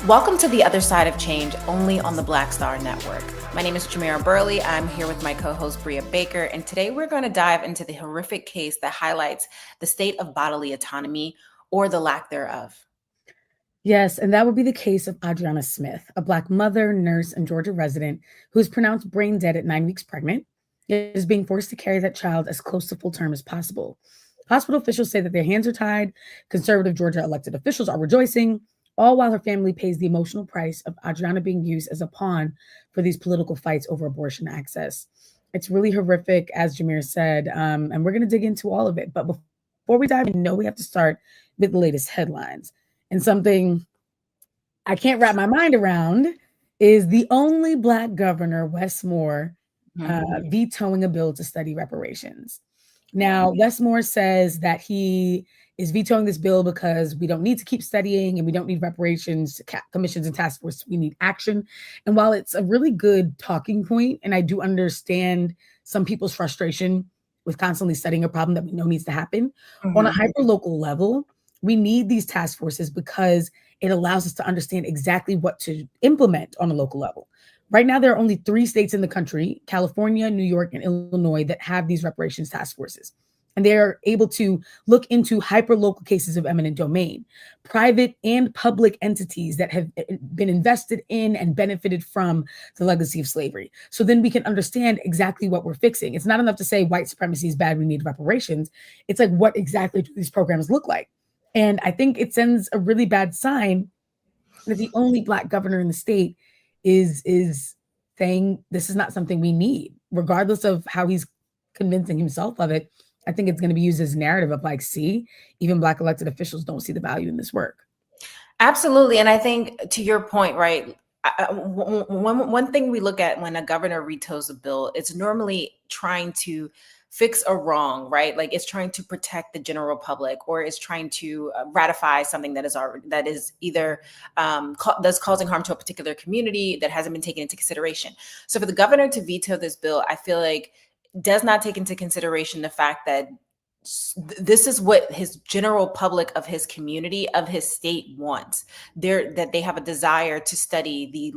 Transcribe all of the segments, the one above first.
Welcome to The Other Side of Change, only on the Black Star Network. My name is Jamira Burley. I'm here with my co-host Brea Baker, and today we're going to dive into the horrific case that highlights the state of bodily autonomy, or the lack thereof. Yes, and that would be the case of Adriana Smith, a Black mother, nurse, and Georgia resident who was pronounced brain dead at 9 weeks pregnant, yet is being forced to carry that child as close to full term as possible. Hospital officials say that their hands are tied. Conservative Georgia elected officials are rejoicing, all while her family pays the emotional price of Adriana being used as a pawn for these political fights over abortion access. It's really horrific, as Jamira said, and we're going to dig into all of it. But before we dive in, we have to start with the latest headlines. And something I can't wrap my mind around is the only Black governor, Wes Moore, vetoing a bill to study reparations. Now, Wes Moore says that he is vetoing this bill because we don't need to keep studying and we don't need reparations, commissions, and task force. We need action. And while it's a really good talking point, and I do understand some people's frustration with constantly studying a problem that we know needs to happen, on a hyper-local level, we need these task forces because it allows us to understand exactly what to implement on a local level. Right now, there are only 3 states in the country, California, New York, and Illinois, that have these reparations task forces. And they're able to look into hyper-local cases of eminent domain, private and public entities that have been invested in and benefited from the legacy of slavery. So then we can understand exactly what we're fixing. It's not enough to say white supremacy is bad, we need reparations. It's like, what exactly do these programs look like? And I think it sends a really bad sign that the only Black governor in the state is saying this is not something we need, regardless of how he's convincing himself of it. I think it's going to be used as narrative of like, see, even Black elected officials don't see the value in this work. Absolutely. And I think to your point, right, one thing we look at when a governor vetoes a bill, it's normally trying to fix a wrong, right? Like it's trying to protect the general public, or it's trying to ratify something that is either that's causing harm to a particular community that hasn't been taken into consideration. So for the governor to veto this bill, I feel like does not take into consideration the fact that this is what his general public of his community, of his state wants. That they have a desire to study the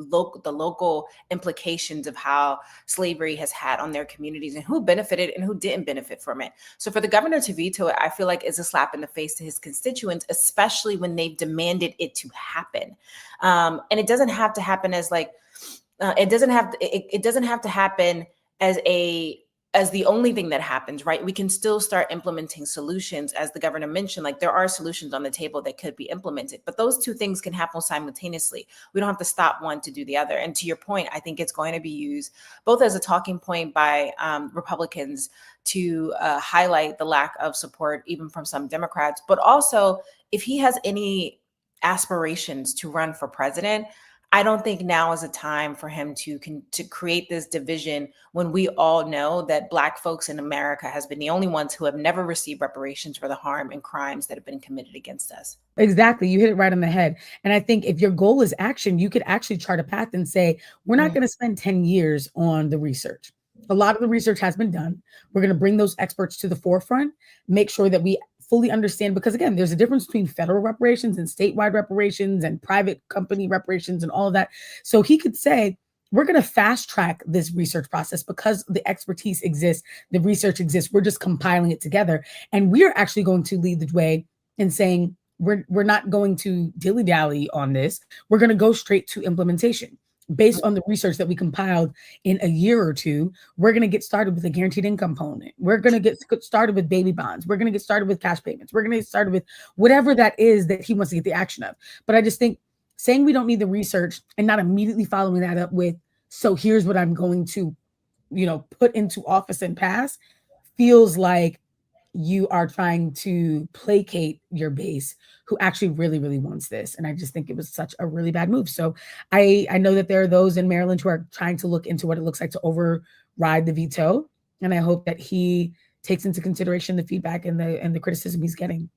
local implications of how slavery has had on their communities and who benefited and who didn't benefit from it. So for the governor to veto it, I feel like is a slap in the face to his constituents, especially when they've demanded it to happen. And it doesn't have to happen as like it doesn't have to happen as the only thing that happens, right? We can still start implementing solutions. As the governor mentioned, like there are solutions on the table that could be implemented, but those two things can happen simultaneously. We don't have to stop one to do the other. And to your point, I think it's going to be used both as a talking point by Republicans to highlight the lack of support, even from some Democrats, but also if he has any aspirations to run for president, I don't think now is a time for him to create this division when we all know that Black folks in America has been the only ones who have never received reparations for the harm and crimes that have been committed against us. Exactly. You hit it right on the head. And I think if your goal is action, you could actually chart a path and say, we're not going to spend 10 years on the research. A lot of the research has been done. We're going to bring those experts to the forefront, make sure that we fully understand, because again, there's a difference between federal reparations and statewide reparations and private company reparations and all of that. So he could say, we're going to fast track this research process because the expertise exists, the research exists. We're just compiling it together. And we're actually going to lead the way in saying, we're not going to dilly-dally on this. We're going to go straight to implementation. Based on the research that we compiled in a year or two, we're going to get started with a guaranteed income component. We're going to get started with baby bonds. We're going to get started with cash payments. We're going to get started with whatever that is that he wants to get the action of. But I just think saying we don't need the research and not immediately following that up with, so here's what I'm going to, put into office and pass, feels like you are trying to placate your base who actually really, really wants this. And I just think it was such a really bad move. So I know that there are those in Maryland who are trying to look into what it looks like to override the veto. And I hope that he takes into consideration the feedback and the criticism he's getting.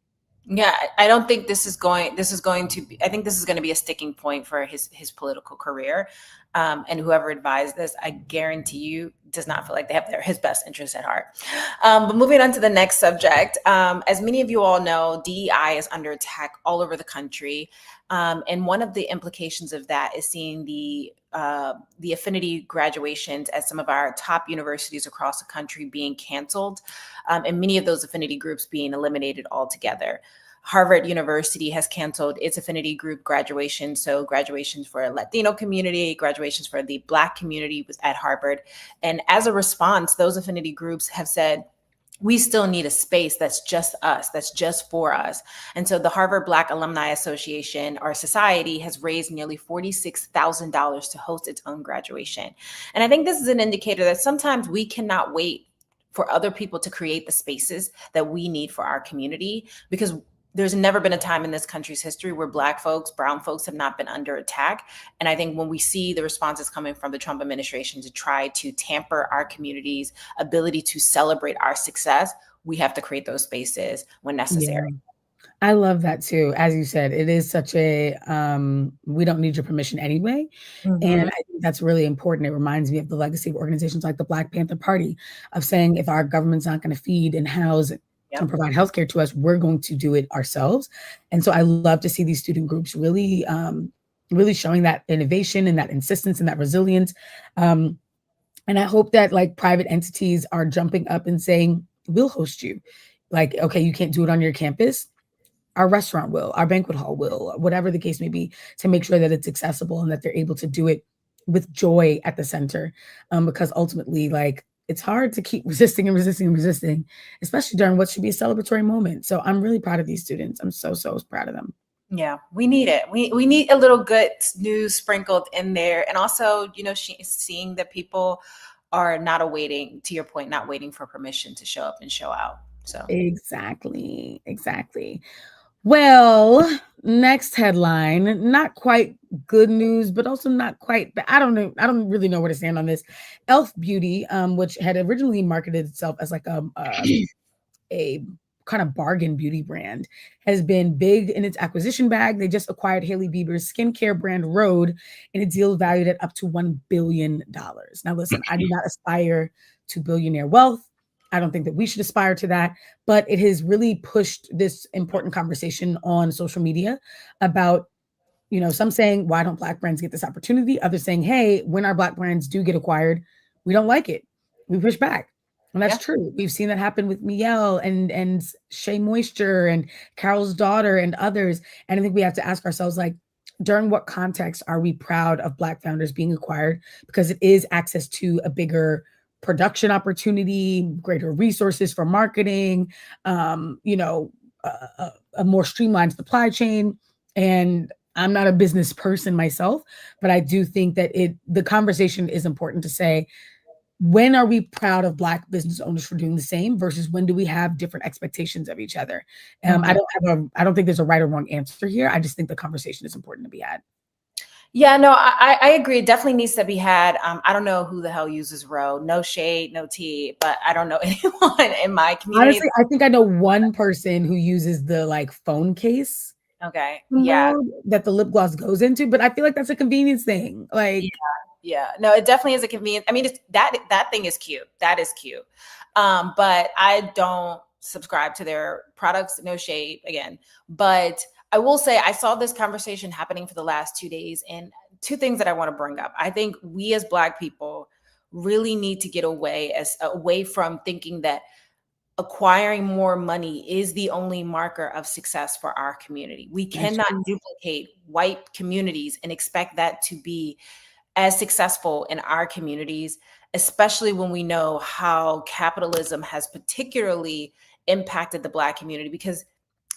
Yeah, I don't think this is going to be, I think this is going to be a sticking point for his political career. And whoever advised this, I guarantee you does not feel like they have his best interests at heart. But moving on to the next subject, as many of you all know, DEI is under attack all over the country. And one of the implications of that is seeing the affinity graduations at some of our top universities across the country being canceled, and many of those affinity groups being eliminated altogether. Harvard University has canceled its affinity group graduation. So graduations for a Latino community, graduations for the Black community was at Harvard. And as a response, those affinity groups have said, we still need a space that's just us, that's just for us. And so the Harvard Black Alumni Association, our society, has raised nearly $46,000 to host its own graduation. And I think this is an indicator that sometimes we cannot wait for other people to create the spaces that we need for our community, because there's never been a time in this country's history where Black folks, brown folks have not been under attack. And I think when we see the responses coming from the Trump administration to try to tamper our community's ability to celebrate our success, we have to create those spaces when necessary. Yeah. I love that too. As you said, it is such a, we don't need your permission anyway. Mm-hmm. And I think that's really important. It reminds me of the legacy of organizations like the Black Panther Party, of saying, if our government's not going to feed and house and provide healthcare to us, we're going to do it ourselves. And so I love to see these student groups really, really showing that innovation and that insistence and that resilience. And I hope that like private entities are jumping up and saying, we'll host you. Like, okay, you can't do it on your campus. Our restaurant will, our banquet hall will, whatever the case may be, to make sure that it's accessible and that they're able to do it with joy at the center. Because ultimately, like, it's hard to keep resisting, especially during what should be a celebratory moment. So I'm really proud of these students. I'm so proud of them. Yeah, we need it. We need a little good news sprinkled in there. And also, you know, seeing that people are not awaiting, to your point, not waiting for permission to show up and show out. So exactly. Well, next headline, not quite good news, but also not quite, I don't know. I don't really know where to stand on this. Elf Beauty, which had originally marketed itself as like a kind of bargain beauty brand, has been big in its acquisition bag. They just acquired Hailey Bieber's skincare brand Rhode in a deal valued at up to $1 billion. Now, listen, I do not aspire to billionaire wealth. I don't think that we should aspire to that, but it has really pushed this important conversation on social media about, you know, some saying, why don't Black brands get this opportunity? Others saying, hey, when our Black brands do get acquired, we don't like it. We push back. And that's true. We've seen that happen with Mielle and Shea Moisture and Carol's Daughter and others. And I think we have to ask ourselves, like, during what context are we proud of Black founders being acquired? Because it is access to a bigger production opportunity, greater resources for marketing, you know, a more streamlined supply chain. And I'm not a business person myself, but I do think that the conversation is important to say, when are we proud of Black business owners for doing the same versus when do we have different expectations of each other? I don't think there's a right or wrong answer here. I just think the conversation is important to be had. Yeah, no, I agree. It definitely needs to be had. I don't know who the hell uses Rhode. No shade, no tea, but I don't know anyone in my community. Honestly, I think I know one person who uses the like phone case. Okay. Yeah. That the lip gloss goes into, but I feel like that's a convenience thing. Like, yeah. No, it definitely is a convenience. I mean, that thing is cute. That is cute. But I don't subscribe to their products. No shade again, but I will say I saw this conversation happening for the last 2 days, and two things that I want to bring up. I think we as Black people really need to get away from thinking that acquiring more money is the only marker of success for our community. We cannot duplicate white communities and expect that to be as successful in our communities, especially when we know how capitalism has particularly impacted the Black community, because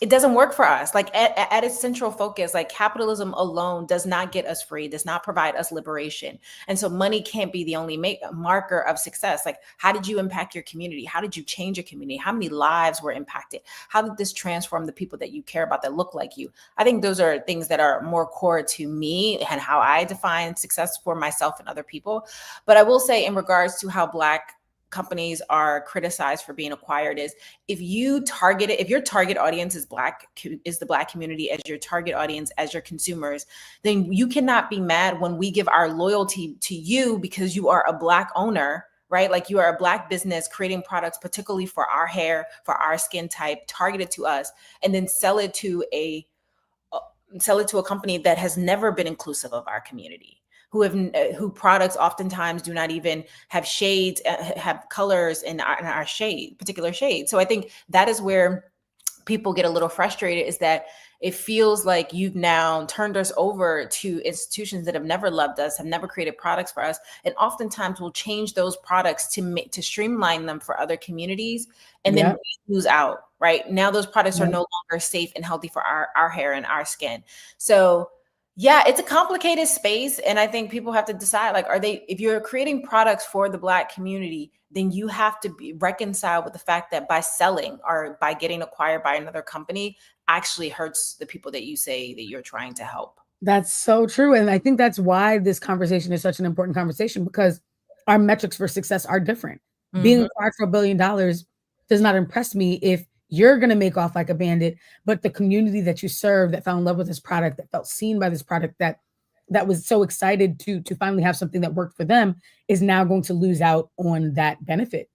it doesn't work for us. Like at its central focus, like capitalism alone does not get us free, does not provide us liberation. And so money can't be the only marker of success. Like, how did you impact your community? How did you change your community? How many lives were impacted? How did this transform the people that you care about that look like you? I think those are things that are more core to me and how I define success for myself and other people. But I will say, in regards to how Black companies are criticized for being acquired, is if your target audience is the Black community as your target audience, as your consumers, then you cannot be mad when we give our loyalty to you because you are a Black owner right? Like you are a Black business creating products particularly for our hair, for our skin type, targeted to us, and then sell it to a company that has never been inclusive of our community, who products oftentimes do not even have shades, have colors in our shade, particular shade. So I think that is where people get a little frustrated, is that it feels like you've now turned us over to institutions that have never loved us, have never created products for us, and oftentimes will change those products to streamline them for other communities, and then we lose out. Right now, those products are no longer safe and healthy for our hair and our skin. So yeah, it's a complicated space. And I think people have to decide, like, if you're creating products for the Black community, then you have to be reconciled with the fact that by selling or by getting acquired by another company actually hurts the people that you say that you're trying to help. That's so true. And I think that's why this conversation is such an important conversation, because our metrics for success are different. Being acquired for $1 billion does not impress me if you're going to make off like a bandit, but the community that you serve, that fell in love with this product, that felt seen by this product, that was so excited to finally have something that worked for them, is now going to lose out on that benefit.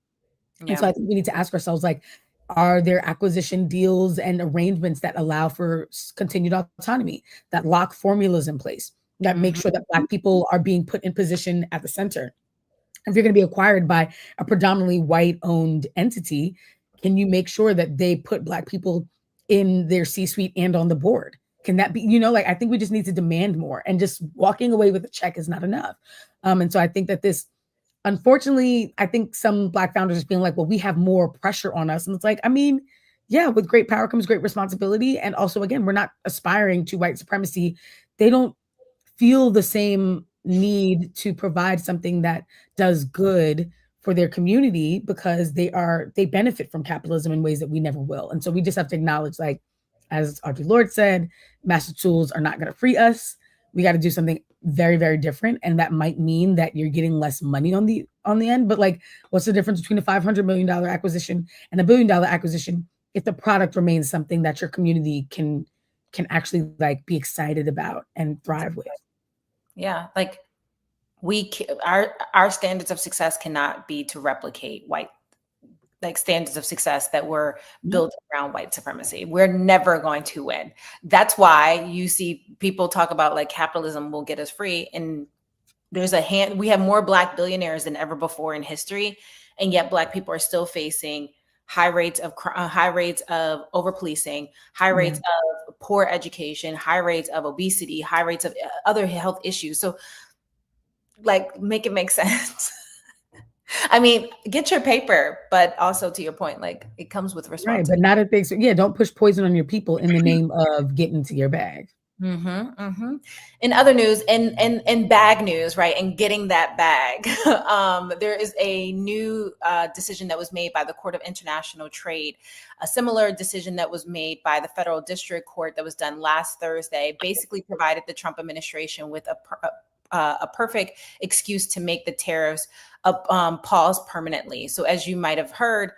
Yeah. And so I think we need to ask ourselves, like, are there acquisition deals and arrangements that allow for continued autonomy, that lock formulas in place, that make sure that Black people are being put in position at the center? If you're going to be acquired by a predominantly white-owned entity, can you make sure that they put Black people in their C-suite and on the board? Can that be, like, I think we just need to demand more, and just walking away with a check is not enough. And so I think that unfortunately, I think some Black founders are being like, well, we have more pressure on us. And it's like, I mean, yeah, with great power comes great responsibility. And also, again, we're not aspiring to white supremacy. They don't feel the same need to provide something that does good for their community, because they benefit from capitalism in ways that we never will. And so we just have to acknowledge, like, as Audre Lorde said, master tools are not going to free us. We got to do something very, very different. And that might mean that you're getting less money on the end. But, like, what's the difference between a $500 million acquisition and a $1 billion acquisition if the product remains something that your community can actually, like, be excited about and thrive with? Yeah, like our standards of success cannot be to replicate white, like, standards of success that were built around white supremacy. We're never going to win. That's why you see people talk about, like, capitalism will get us free. And we have more Black billionaires than ever before in history. And yet Black people are still facing high rates of over policing, high rates of poor education, high rates of obesity, high rates of other health issues. So, like, make it make sense. I mean, get your paper, but also, to your point, like, it comes with responsibility. Right, but not a thing. So, yeah, don't push poison on your people in the name of getting to your bag. In other news, and bag news, right, and getting that bag, there is a new decision that was made by the Court of International Trade, a similar decision that was made by the Federal District Court that was done last Thursday, basically provided the Trump administration with a perfect excuse to make the tariffs pause permanently. So, as you might have heard,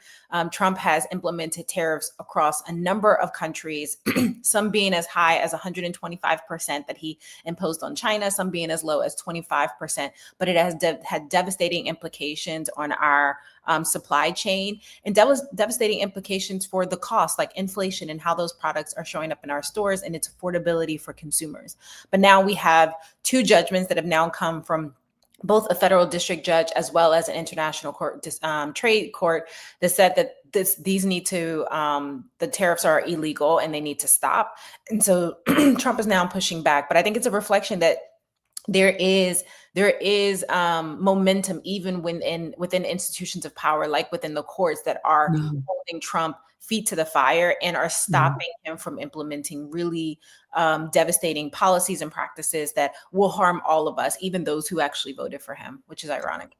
Trump has implemented tariffs across a number of countries, some being as high as 125% that he imposed on China, some being as low as 25%. But it has had devastating implications on our supply chain, and devastating implications for the cost, like inflation, and how those products are showing up in our stores and its affordability for consumers. But now we have two judgments that have now come from both a federal district judge as well as an international court, trade court, that said that these need to, the tariffs are illegal and they need to stop. And so Trump is now pushing back. But I think it's a reflection that there is momentum even within institutions of power, like within the courts, that are holding Trump feet to the fire and are stopping him from implementing really devastating policies and practices that will harm all of us, even those who actually voted for him, which is ironic.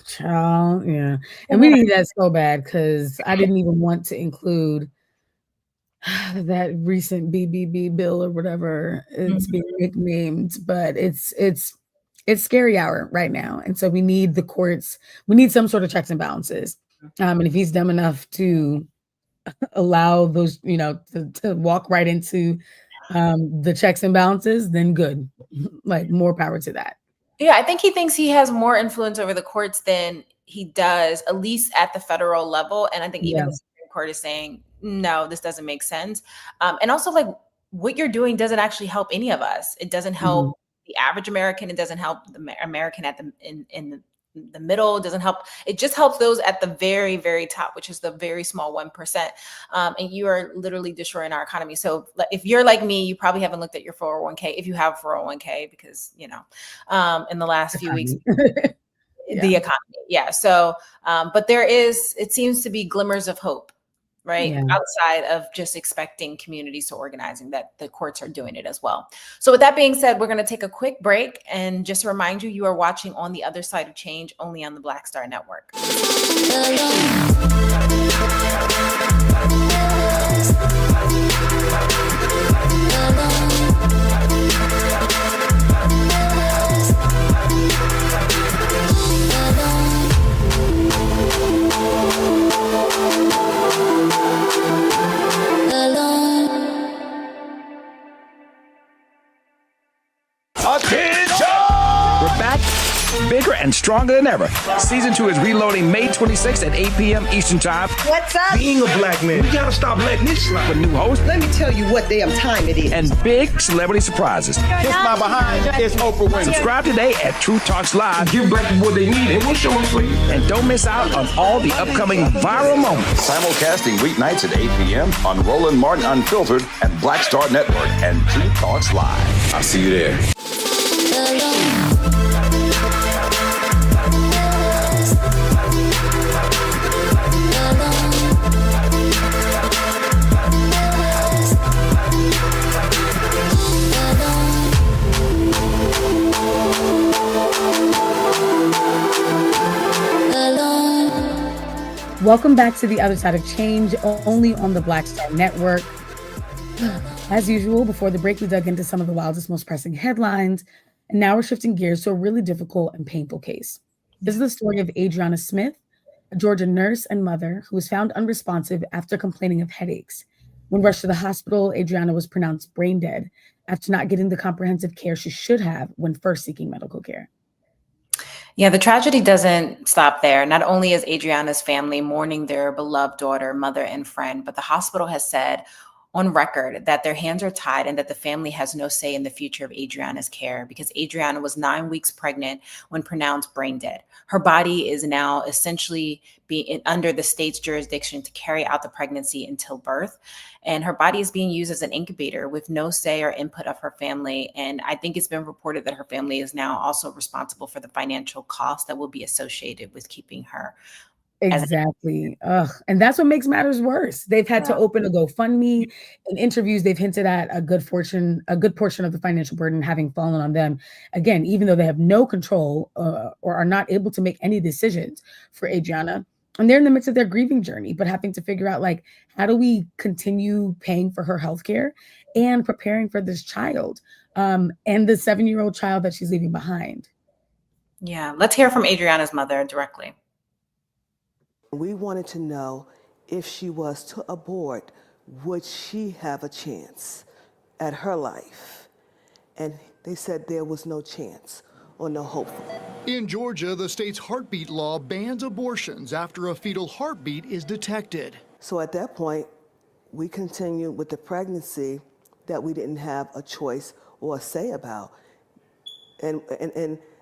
Child, yeah. And we need that so bad, because I didn't even want to include that recent BBB bill or whatever it's being nicknamed, but it's scary hour right now. And so we need the courts, we need some sort of checks and balances. And if he's dumb enough to allow those, to walk right into the checks and balances, then good. Like, more power to that. Yeah, I think he thinks he has more influence over the courts than he does, at least at the federal level. And I think even Yeah. the Supreme Court is saying, no, this doesn't make sense. And also, like, what you're doing doesn't actually help any of us. It doesn't help Mhm. the average American. It doesn't help the American at the middle. It doesn't help. It just helps those at the very, very top, which is the very small 1%. And you are literally destroying our economy. So if you're like me, you probably haven't looked at your 401k, if you have 401k, because, in the last few weeks, Economy. the Yeah. economy. Yeah. So, but it seems to be glimmers of hope, right? Yeah. Outside of just expecting communities to organizing, that the courts are doing it as well. So with that being said, we're going to take a quick break, and just to remind you, you are watching On the Other Side of Change, only on the Black Star Network. Attention! We're back, bigger and stronger than ever. Season 2 is reloading May 26th at 8 p.m. Eastern Time. What's up? Being a black man, we gotta stop letting this slide. With new hosts Let me tell you what damn time it is. and big celebrity surprises. Kiss my behind, it's Oprah Winfrey. Subscribe today at True Talks Live Give black people what they need, and we'll show them for you. and don't miss out on all the upcoming viral moments. Simulcasting weeknights at 8 p.m. on Roland Martin Unfiltered and Black Star Network and True Talks Live. I'll see you there. Welcome back to The Other Side of Change, only on the Black Star Network. As usual, before the break, we dug into some of the wildest, most pressing headlines, and now we're shifting gears to a really difficult and painful case. This is the story of Adriana Smith, a Georgia nurse and mother who was found unresponsive after complaining of headaches. When rushed to the hospital, Adriana was pronounced brain dead after not getting the comprehensive care she should have when first seeking medical care. Yeah, the tragedy doesn't stop there. Not only is Adriana's family mourning their beloved daughter, mother, and friend, but the hospital has said on record that their hands are tied and that the family has no say in the future of Adriana's care, because Adriana was 9 weeks pregnant when pronounced brain dead. Her body is now essentially being under the state's jurisdiction to carry out the pregnancy until birth. And her body is being used as an incubator with no say or input of her family. And I think it's been reported that her family is now also responsible for the financial cost that will be associated with keeping her. Exactly. Ugh. And that's what makes matters worse. They've had to open a GoFundMe. In interviews, they've hinted at a good portion of the financial burden having fallen on them. Again, even though they have no control or are not able to make any decisions for Adriana. And they're in the midst of their grieving journey, but having to figure out, like, how do we continue paying for her healthcare and preparing for this child and the 7-year-old child that she's leaving behind. Yeah, let's hear from Adriana's mother directly. We wanted to know if she was to abort, would she have a chance at her life? And they said there was no chance or no hope. In Georgia, the state's heartbeat law bans abortions after a fetal heartbeat is detected. So at that point, we continued with the pregnancy that we didn't have a choice or a say about. And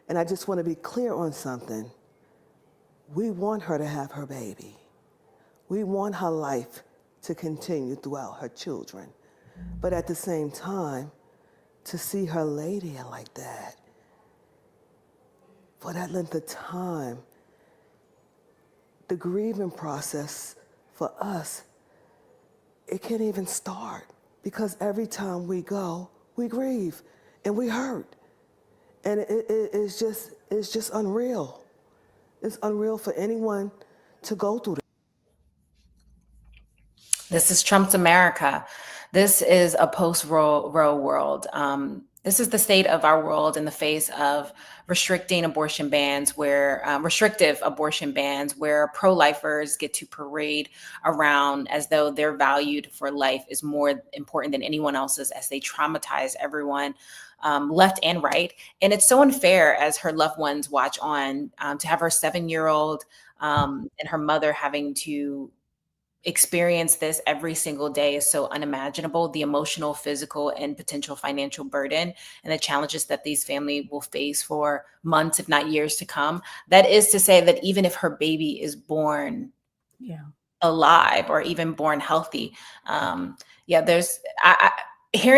I just want to be clear on something. We want her to have her baby. We want her life to continue throughout her children. But at the same time, to see her lay there like that, for that length of time, the grieving process for us, it can't even start, because every time we go, we grieve and we hurt. And it's just unreal. It's unreal for anyone to go through that. This is Trump's America. This is a post-Roe world. This is the state of our world in the face of restricting abortion bans, where restrictive abortion bans, where pro-lifers get to parade around as though their value for life is more important than anyone else's, as they traumatize everyone left and right. And it's so unfair as her loved ones watch on, to have her 7-year-old and her mother having to experience this every single day is so unimaginable. The emotional, physical, and potential financial burden and the challenges that these families will face for months, if not years to come. That is to say that even if her baby is born alive or even born healthy, hearing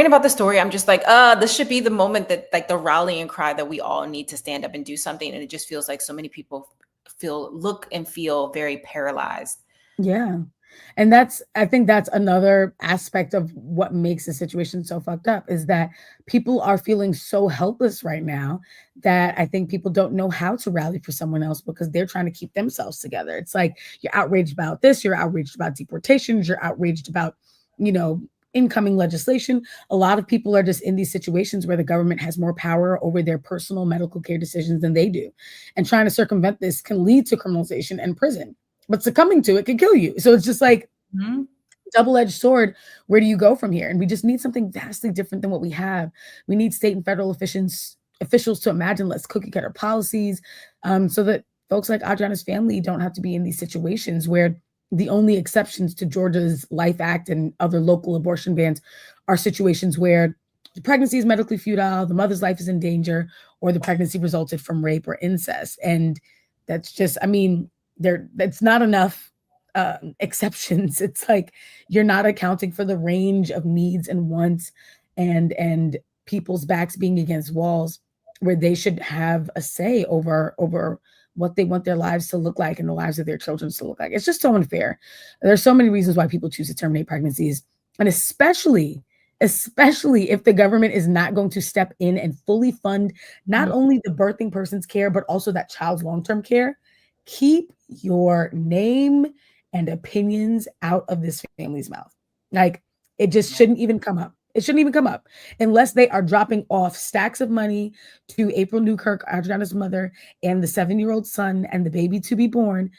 about the story, I'm just like, this should be the moment that, like, the rallying cry that we all need to stand up and do something. And it just feels like so many people look and feel very paralyzed. Yeah. And I think that's another aspect of what makes the situation so fucked up, is that people are feeling so helpless right now that I think people don't know how to rally for someone else because they're trying to keep themselves together. It's like, you're outraged about this, you're outraged about deportations, you're outraged about, incoming legislation. A lot of people are just in these situations where the government has more power over their personal medical care decisions than they do. And trying to circumvent this can lead to criminalization and prison. But succumbing to it can kill you. So it's just like double-edged sword. Where do you go from here? And we just need something vastly different than what we have. We need state and federal officials to imagine less cookie cutter policies, so that folks like Adriana's family don't have to be in these situations where the only exceptions to Georgia's Life Act and other local abortion bans are situations where the pregnancy is medically futile, the mother's life is in danger, or the pregnancy resulted from rape or incest. And that's just, that's not enough exceptions. It's like you're not accounting for the range of needs and wants and people's backs being against walls where they should have a say over what they want their lives to look like and the lives of their children to look like. It's just so unfair. There's so many reasons why people choose to terminate pregnancies. And especially if the government is not going to step in and fully fund not only the birthing person's care, but also that child's long-term care. Keep your name and opinions out of this family's mouth. Like, it just shouldn't even come up. It shouldn't even come up unless they are dropping off stacks of money to April Newkirk, Adriana's mother, and the 7-year-old son and the baby to be born.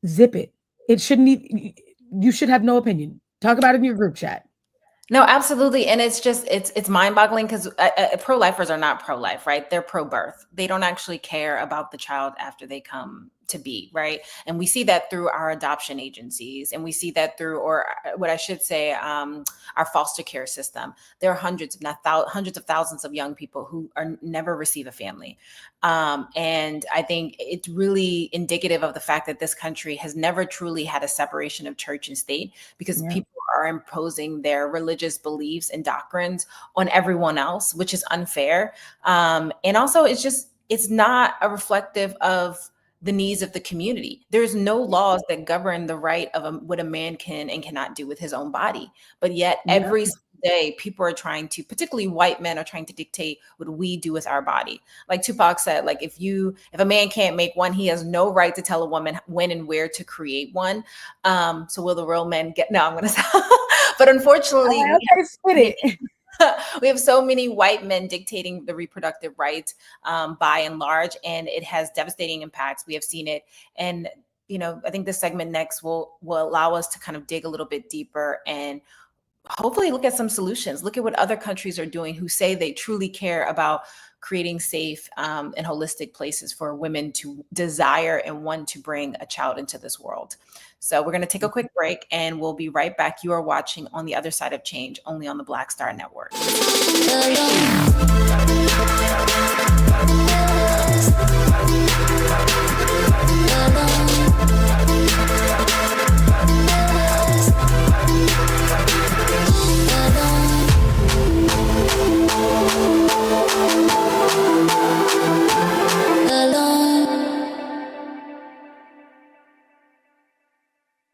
Zip it. It shouldn't even, you should have no opinion. Talk about it in your group chat. No, absolutely. And it's just, it's mind-boggling because pro-lifers are not pro-life, right? They're pro-birth. They don't actually care about the child after they come to be, right? And we see that through our adoption agencies, and we see that through, or what I should say, our foster care system. There are hundreds, if not hundreds of thousands of young people who never receive a family. And I think it's really indicative of the fact that this country has never truly had a separation of church and state, because people are imposing their religious beliefs and doctrines on everyone else, which is unfair. And also, it's not a reflective of the needs of the community. There's no laws that govern the right of what a man can and cannot do with his own body. But yet every day, people are trying to, particularly white men, are trying to dictate what we do with our body. Like Tupac said, like, if a man can't make one, he has no right to tell a woman when and where to create one. So will the real men get? No, I'm going to stop. But unfortunately, we have so many white men dictating the reproductive rights by and large, and it has devastating impacts. We have seen it. And, I think this segment next will allow us to kind of dig a little bit deeper and hopefully look at some solutions. Look at what other countries are doing who say they truly care about creating safe and holistic places for women to desire and want to bring a child into this world. So we're going to take a quick break and we'll be right back. You are watching On the Other Side of Change, only on the Black Star Network.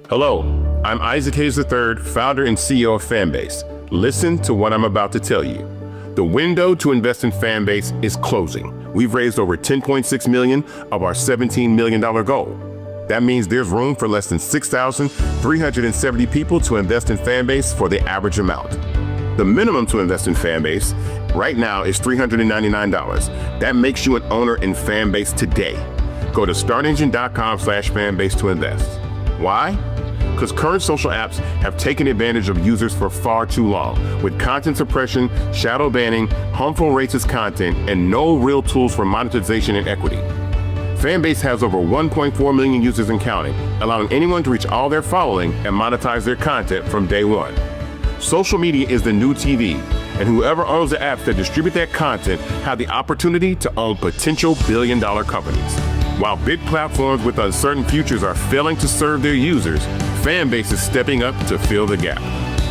Hello, I'm Isaac Hayes III, founder and CEO of Fanbase. Listen to what I'm about to tell you. The window to invest in Fanbase is closing. We've raised over $10.6 million of our $17 million goal. That means there's room for less than 6,370 people to invest in Fanbase for the average amount. The minimum to invest in Fanbase right now is $399. That makes you an owner in Fanbase today. Go to startengine.com/fanbase to invest. Why? Because current social apps have taken advantage of users for far too long, with content suppression, shadow banning, harmful racist content, and no real tools for monetization and equity. Fanbase has over 1.4 million users and counting, allowing anyone to reach all their following and monetize their content from day one. Social media is the new TV, and whoever owns the apps that distribute that content have the opportunity to own potential billion-dollar companies. While big platforms with uncertain futures are failing to serve their users, Fanbase is stepping up to fill the gap.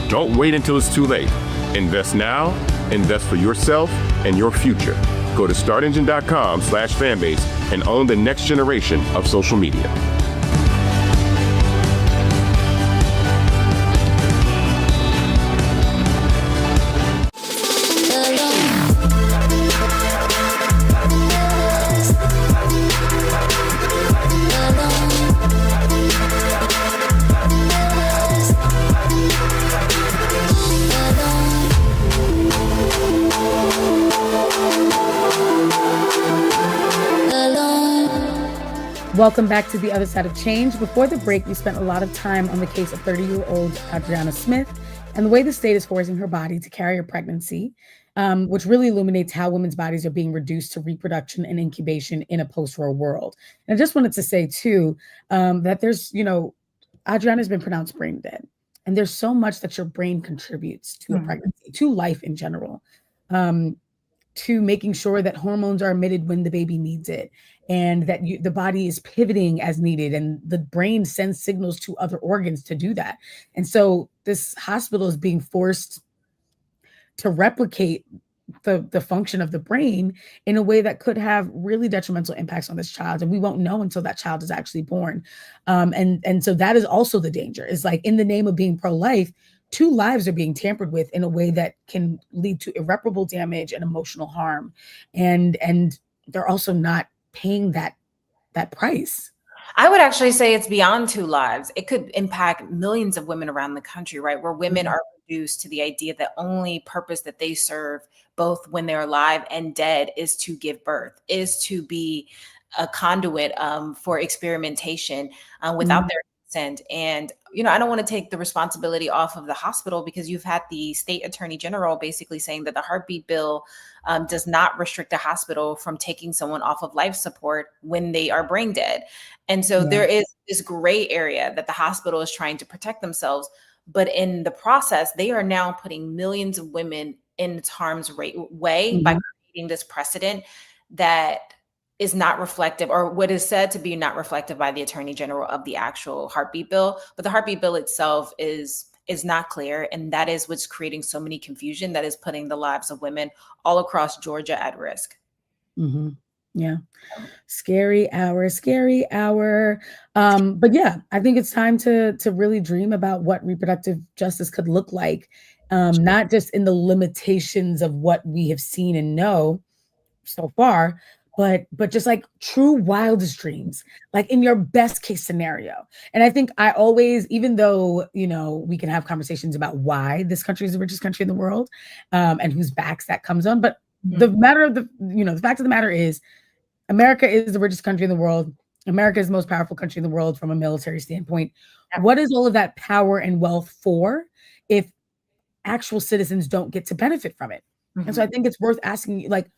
Don't wait until it's too late. Invest now, invest for yourself and your future. Go to startengine.com/fanbase and own the next generation of social media. Welcome back to The Other Side of Change. Before the break, we spent a lot of time on the case of 30-year-old Adriana Smith and the way the state is forcing her body to carry a pregnancy, which really illuminates how women's bodies are being reduced to reproduction and incubation in a post-war world. And I just wanted to say, too, that there's, Adriana's been pronounced brain dead. And there's so much that your brain contributes to a pregnancy, to life in general, to making sure that hormones are emitted when the baby needs it, and that the body is pivoting as needed, and the brain sends signals to other organs to do that. And so this hospital is being forced to replicate the function of the brain in a way that could have really detrimental impacts on this child. And we won't know until that child is actually born. And so that is also the danger, is like, in the name of being pro-life, 2 lives are being tampered with in a way that can lead to irreparable damage and emotional harm. And they're also not paying that price. I would actually say it's beyond 2 lives. It could impact millions of women around the country, right? Where women are reduced to the idea that only purpose that they serve, both when they're alive and dead, is to give birth, is to be a conduit for experimentation without their consent. And, I don't want to take the responsibility off of the hospital, because you've had the state attorney general basically saying that the heartbeat bill does not restrict a hospital from taking someone off of life support when they are brain dead. And so there is this gray area that the hospital is trying to protect themselves. But in the process, they are now putting millions of women in its harm's way by creating this precedent that is not reflective, or what is said to be not reflective by the attorney general, of the actual heartbeat bill. But the heartbeat bill itself is not clear. And that is what's creating so many confusion, that is putting the lives of women all across Georgia at risk. Yeah. Scary hour. But yeah, I think it's time to really dream about what reproductive justice could look like, not just in the limitations of what we have seen and know so far, but just like true wildest dreams, like in your best case scenario. And I think I always, even though, we can have conversations about why this country is the richest country in the world, and whose backs that comes on, but the fact of the matter is, America is the richest country in the world. America is the most powerful country in the world from a military standpoint. What is all of that power and wealth for if actual citizens don't get to benefit from it? And so I think it's worth asking, like,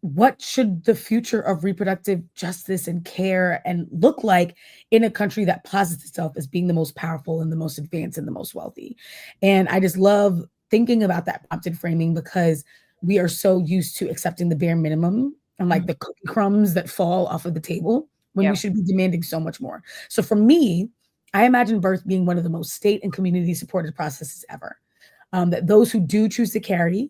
what should the future of reproductive justice and care and look like in a country that posits itself as being the most powerful and the most advanced and the most wealthy? And I just love thinking about that prompted framing, because we are so used to accepting the bare minimum and like the cookie crumbs that fall off of the table when we should be demanding so much more. So for me, I imagine birth being one of the most state and community supported processes ever. That those who do choose to carry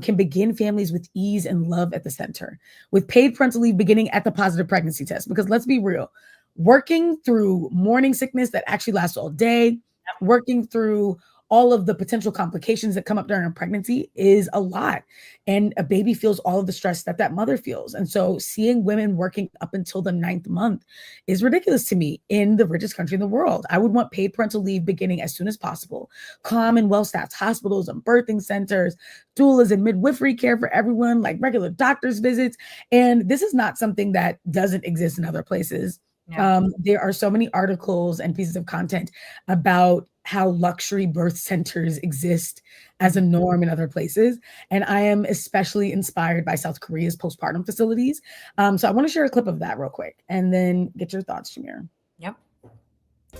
can begin families with ease and love at the center, with paid parental leave beginning at the positive pregnancy test. Because let's be real, working through morning sickness that actually lasts all day, working through all of the potential complications that come up during a pregnancy is a lot. And a baby feels all of the stress that mother feels. And so seeing women working up until the 9th month is ridiculous to me in the richest country in the world. I would want paid parental leave beginning as soon as possible. Calm and well-staffed hospitals and birthing centers, doulas and midwifery care for everyone, like regular doctor's visits. And this is not something that doesn't exist in other places. Yeah. There are so many articles and pieces of content about how luxury birth centers exist as a norm in other places. And I am especially inspired by South Korea's postpartum facilities. So I want to share a clip of that real quick and then get your thoughts, Jamira. Yep.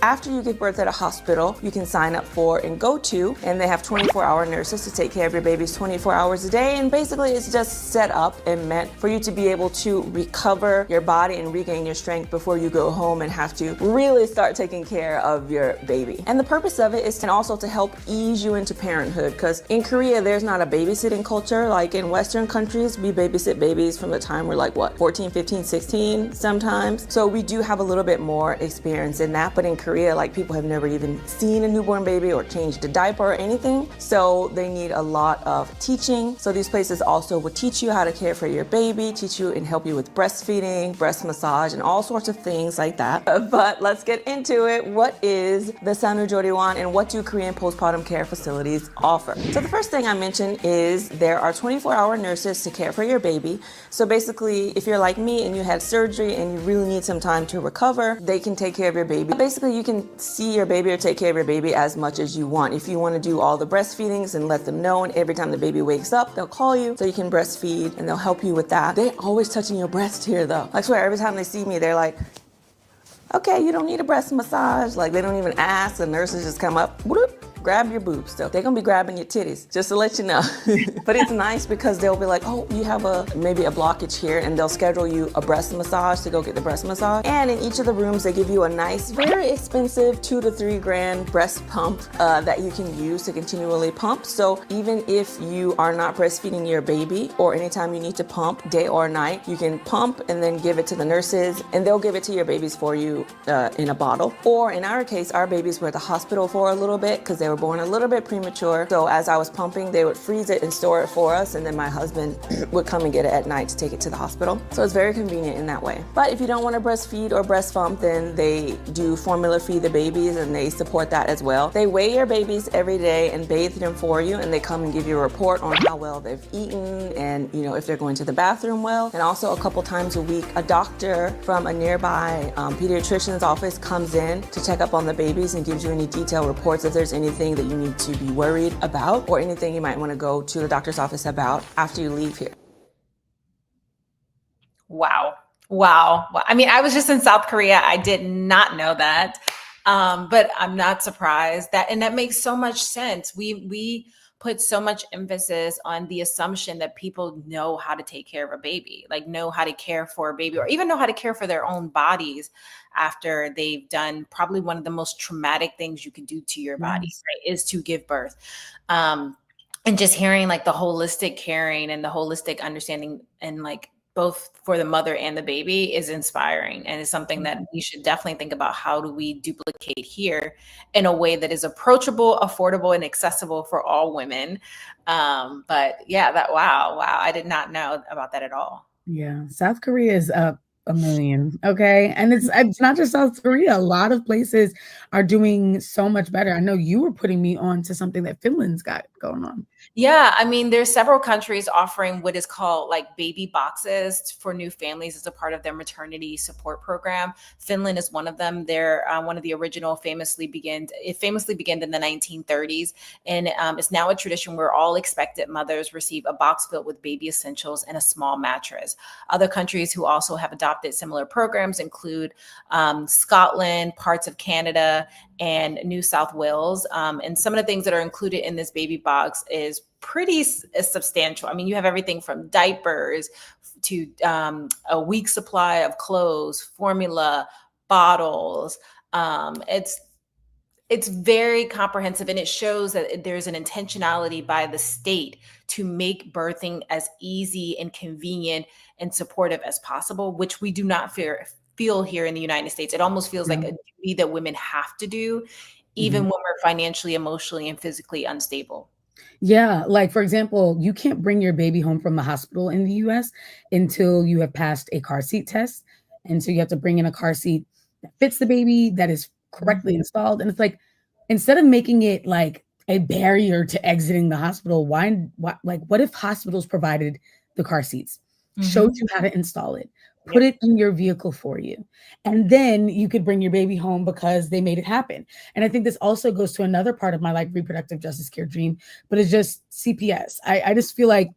After you give birth at a hospital, you can sign up for and go to, and they have 24-hour nurses to take care of your babies 24 hours a day. And basically it's just set up and meant for you to be able to recover your body and regain your strength before you go home and have to really start taking care of your baby. And the purpose of it is to also to help ease you into parenthood, because in Korea, there's not a babysitting culture. Like in Western countries, we babysit babies from the time we're like, 14, 15, 16 sometimes. So we do have a little bit more experience in that, but in Korea, like people have never even seen a newborn baby or changed a diaper or anything. So they need a lot of teaching. So these places also will teach you how to care for your baby, teach you and help you with breastfeeding, breast massage, and all sorts of things like that. But let's get into it. What is the Sanujoriwan and what do Korean postpartum care facilities offer? So the first thing I mentioned is there are 24-hour nurses to care for your baby. So basically, if you're like me and you had surgery and you really need some time to recover, they can take care of your baby. Basically, you can see your baby or take care of your baby as much as you want. If you want to do all the breastfeedings and let them know, and every time the baby wakes up, they'll call you so you can breastfeed and they'll help you with that. They're always touching your breast here though. I swear every time they see me, they're like, okay, you don't need a breast massage. Like they don't even ask, the nurses just come up, whoop, grab your boobs. So they're gonna be grabbing your titties, just to let you know. But it's nice because they'll be like, oh, you have maybe a blockage here, and they'll schedule you a breast massage to go get the breast massage. And in each of the rooms, they give you a nice, very expensive $2 to $3 grand breast pump that you can use to continually pump. So even if you are not breastfeeding your baby, or anytime you need to pump day or night, you can pump and then give it to the nurses, and they'll give it to your babies for you in a bottle. Or in our case, our babies were at the hospital for a little bit because they were born a little bit premature. So as I was pumping, they would freeze it and store it for us, and then my husband would come and get it at night to take it to the hospital. So it's very convenient in that way. But if you don't want to breastfeed or breast pump, then they do formula feed the babies, and they support that as well. They weigh your babies every day and bathe them for you, and they come and give you a report on how well they've eaten and if they're going to the bathroom well. And also a couple times a week, a doctor from a nearby pediatrician's office comes in to check up on the babies and gives you any detailed reports if there's anything that you need to be worried about or anything you might want to go to the doctor's office about after you leave here. Wow. I mean, I was just in South Korea. I did not know that. But I'm not surprised and that makes so much sense. We put so much emphasis on the assumption that people know how to take care of a baby, like know how to care for a baby, or even know how to care for their own bodies after they've done probably one of the most traumatic things you can do to your body, right, is to give birth. And just hearing like the holistic caring and the holistic understanding and like both for the mother and the baby is inspiring, and is something that we should definitely think about. How do we duplicate here in a way that is approachable, affordable, and accessible for all women? But yeah, wow, I did not know about that at all. Yeah, South Korea is up a million. Okay. And it's not just South Korea. A lot of places are doing so much better. I know you were putting me on to something that Finland's got going on. Yeah, I mean, there's several countries offering what is called like baby boxes for new families as a part of their maternity support program. Finland is one of them. They're one of the original famously began in the 1930s. And it's now a tradition where all expectant mothers receive a box filled with baby essentials and a small mattress. Other countries who also have adopted similar programs include Scotland, parts of Canada, and New South Wales. And some of the things that are included in this baby box is pretty substantial. I mean, you have everything from diapers to a week's supply of clothes, formula, bottles. It's very comprehensive, and it shows that there's an intentionality by the state to make birthing as easy and convenient and supportive as possible, which we do not feel here in the United States. It almost feels like a duty that women have to do, even when we're financially, emotionally, and physically unstable. Yeah, like for example, you can't bring your baby home from the hospital in the US until you have passed a car seat test. And so you have to bring in a car seat that fits the baby, that is correctly installed. And it's like, instead of making it like a barrier to exiting the hospital, why like what if hospitals provided the car seats, showed you how to install it, put it in your vehicle for you, and then you could bring your baby home because they made it happen. And I think this also goes to another part of my like reproductive justice care dream, but it's just CPS. I just feel like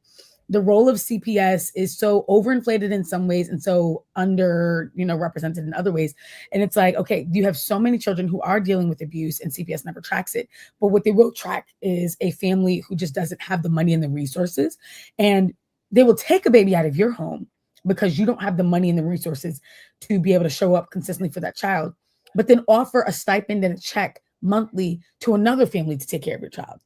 the role of CPS is so overinflated in some ways and so under, represented in other ways. And it's like, okay, you have so many children who are dealing with abuse and CPS never tracks it. But what they will track is a family who just doesn't have the money and the resources. And they will take a baby out of your home because you don't have the money and the resources to be able to show up consistently for that child, but then offer a stipend and a check monthly to another family to take care of your child.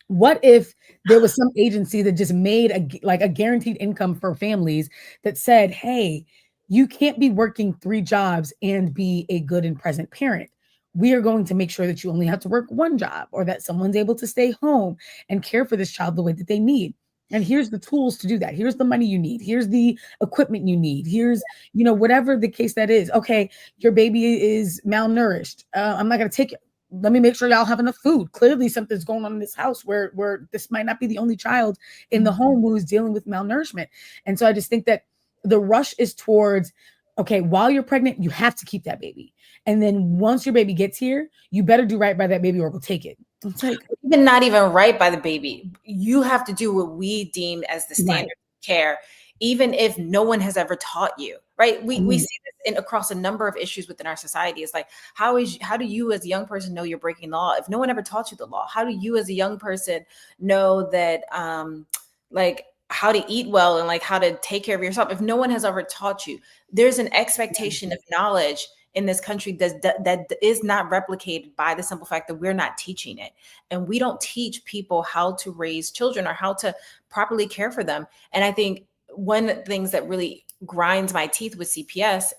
What if there was some agency that just made a guaranteed income for families that said, hey, you can't be working 3 jobs and be a good and present parent. We are going to make sure that you only have to work 1 job, or that someone's able to stay home and care for this child the way that they need. And here's the tools to do that. Here's the money you need. Here's the equipment you need. Here's, whatever the case that is. Okay, your baby is malnourished. I'm not going to take it. Let me make sure y'all have enough food. Clearly something's going on in this house where this might not be the only child in the home who is dealing with malnourishment. And so I just think that the rush is towards, okay, while you're pregnant, you have to keep that baby. And then once your baby gets here, you better do right by that baby or we'll take it. It's like, even not even right by the baby. You have to do what we deem as the standard of care, even if no one has ever taught you, right? We see this across a number of issues within our society. It's like, how do you as a young person know you're breaking the law if no one ever taught you the law? How do you as a young person know that like how to eat well and like how to take care of yourself if no one has ever taught you? There's an expectation of knowledge in this country that is not replicated by the simple fact that we're not teaching it. And we don't teach people how to raise children or how to properly care for them. And I think one of the things that really grinds my teeth with CPS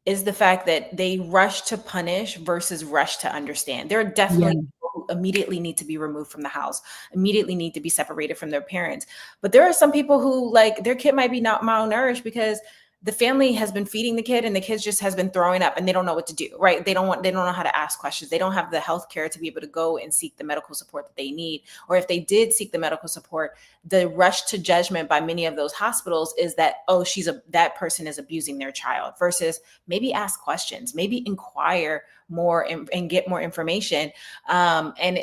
is the fact that they rush to punish versus rush to understand. There are definitely people who immediately need to be removed from the house, immediately need to be separated from their parents. But there are some people who, like, their kid might be not malnourished because the family has been feeding the kid and the kid just has been throwing up and they don't know what to do, right? They don't know how to ask questions. They don't have the healthcare to be able to go and seek the medical support that they need. Or if they did seek the medical support, the rush to judgment by many of those hospitals is that, oh, that person is abusing their child, versus maybe ask questions, maybe inquire more and get more information. And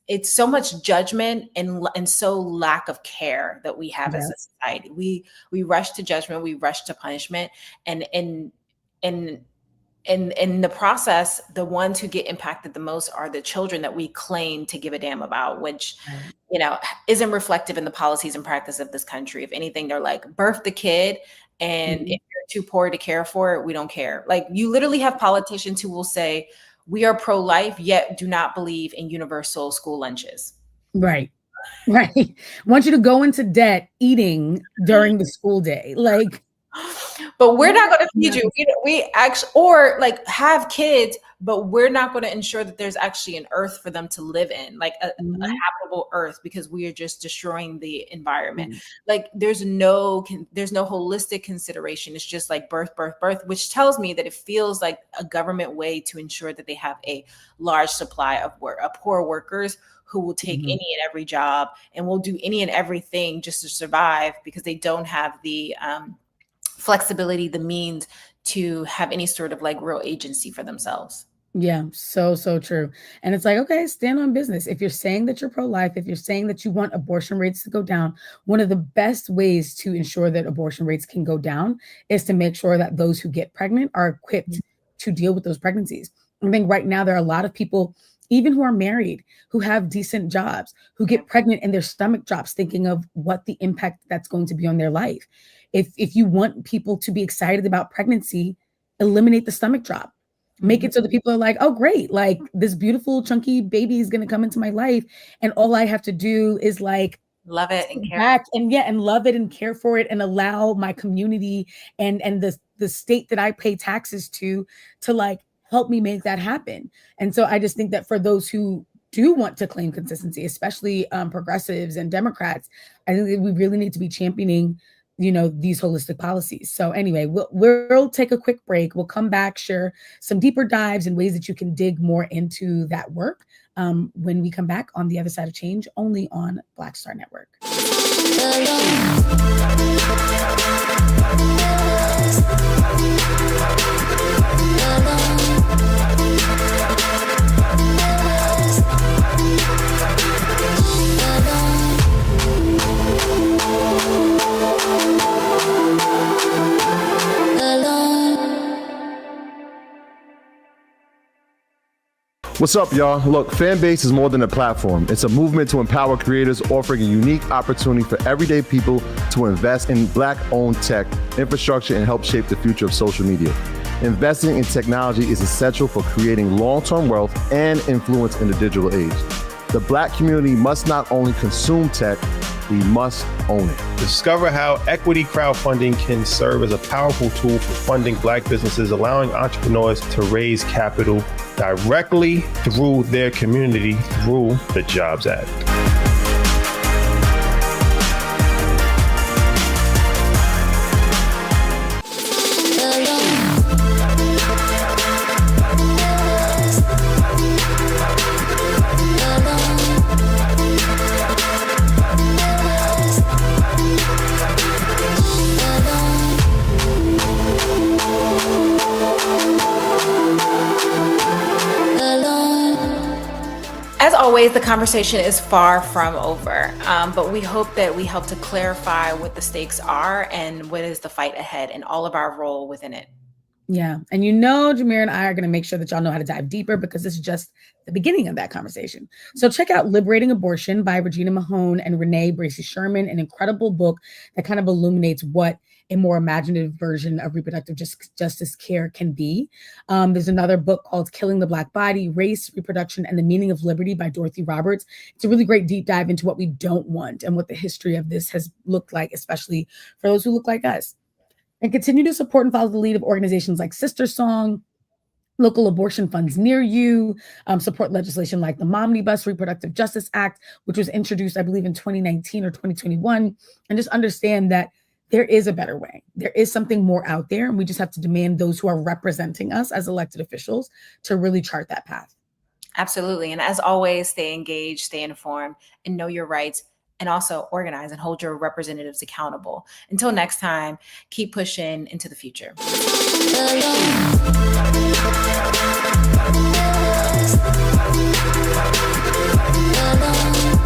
it's so much judgment and so lack of care that we have as a society. We rush to judgment, we rush to punishment, and in the process, the ones who get impacted the most are the children that we claim to give a damn about, which isn't reflective in the policies and practice of this country. If anything, they're like, birth the kid, and if you're too poor to care for it, we don't care. Like, you literally have politicians who will say, we are pro-life, yet do not believe in universal school lunches. Right. Want you to go into debt eating during the school day. Like, but we're not going to feed you. We actually, or like, have kids, but we're not going to ensure that there's actually an earth for them to live in, like a habitable earth, because we are just destroying the environment. Like, there's no holistic consideration. It's just like birth, which tells me that it feels like a government way to ensure that they have a large supply of poor workers who will take any and every job and will do any and everything just to survive, because they don't have the flexibility, the means to have any sort of like real agency for themselves. Yeah, so true. And it's like, okay, stand on business. If you're saying that you're pro-life, if you're saying that you want abortion rates to go down, one of the best ways to ensure that abortion rates can go down is to make sure that those who get pregnant are equipped to deal with those pregnancies. I think right now there are a lot of people, even who are married, who have decent jobs, who get pregnant and their stomach drops, thinking of what the impact that's going to be on their life. If you want people to be excited about pregnancy, eliminate the stomach drop. Make it so that people are like, oh, great. Like, this beautiful chunky baby is going to come into my life. And all I have to do is like love it and care back and love it and care for it, and allow my community and the state that I pay taxes to like help me make that happen. And so I just think that for those who do want to claim consistency, especially progressives and Democrats, I think that we really need to be championing, these holistic policies. So anyway, we'll take a quick break. We'll come back, share some deeper dives and ways that you can dig more into that work when we come back on The Other Side of Change, only on Black Star Network. What's up, y'all? Look, Fanbase is more than a platform. It's a movement to empower creators, offering a unique opportunity for everyday people to invest in Black-owned tech, infrastructure, and help shape the future of social media. Investing in technology is essential for creating long-term wealth and influence in the digital age. The Black community must not only consume tech, we must own it. Discover how equity crowdfunding can serve as a powerful tool for funding Black businesses, allowing entrepreneurs to raise capital directly through their community through the Jobs Act. As always, the conversation is far from over, but we hope that we help to clarify what the stakes are and what is the fight ahead and all of our role within it. Yeah. And Jamira and I are going to make sure that y'all know how to dive deeper, because this is just the beginning of that conversation. So check out Liberating Abortion by Regina Mahone and Renee Bracey Sherman, an incredible book that kind of illuminates what a more imaginative version of reproductive justice care can be. There's another book called Killing the Black Body, Race, Reproduction, and the Meaning of Liberty by Dorothy Roberts. It's a really great deep dive into what we don't want and what the history of this has looked like, especially for those who look like us. And continue to support and follow the lead of organizations like Sister Song, local abortion funds near you, support legislation like the Momnibus Reproductive Justice Act, which was introduced, I believe, in 2019 or 2021, and just understand that there is a better way. There is something more out there, and we just have to demand those who are representing us as elected officials to really chart that path. Absolutely. And as always, stay engaged, stay informed, and know your rights, and also organize and hold your representatives accountable. Until next time, keep pushing into the future. Alone.